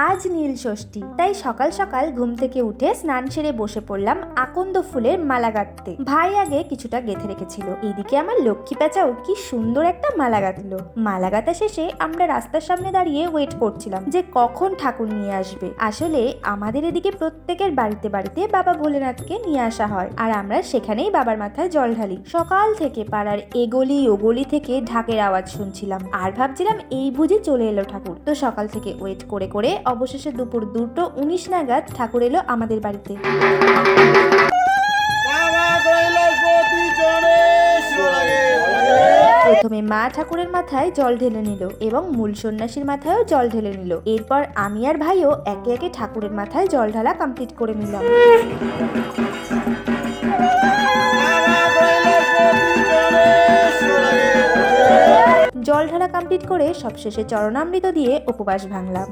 আজ নীল ষষ্ঠী, তাই সকাল সকাল ঘুম থেকে উঠে স্নান সেরে বসে পড়লাম আকন্দ ফুলের মালা গাঁথতে। ভাই আগে কিছুটা গেঁথে রেখেছিল, এইদিকে আমার লক্ষ্মী প্যাঁচাও কি সুন্দর একটা মালা গাঁথলো। মালা গাঁথা শেষে আমরা রাস্তার সামনে দাঁড়িয়ে ওয়েট করছিলাম যে কখন ঠাকুর নিয়ে আসবে। আসলে আমাদের এদিকে প্রত্যেকের বাড়িতে বাড়িতে বাবা ভোলেনাথকে নিয়ে আসা হয়, আর আমরা সেখানেই বাবার মাথায় জল ঢালি। সকাল থেকে পাড়ার এগলি ওগলি থেকে ঢাকের আওয়াজ শুনছিলাম, আর ভাবছিলাম এই বুঝি চলে এলো ঠাকুর। তো সকাল থেকে ওয়েট করে করে অবশেষে দুপুর 2:19 নাগাদ ঠাকুর এলো আমাদের বাড়িতে। প্রথমে মা ঠাকুরের মাথায় জল ঢেলে নিল এবং মূল সন্ন্যাসীর মাথায়ও জল ঢেলে নিল। এরপর আমি আর ভাইও একে একে ঠাকুরের মাথায় জল ঢালা কমপ্লিট করে নিলাম। জল ঢালা কমপ্লিট করে সবশেষে চরণামৃত দিয়ে উপবাস ভাঙলাম।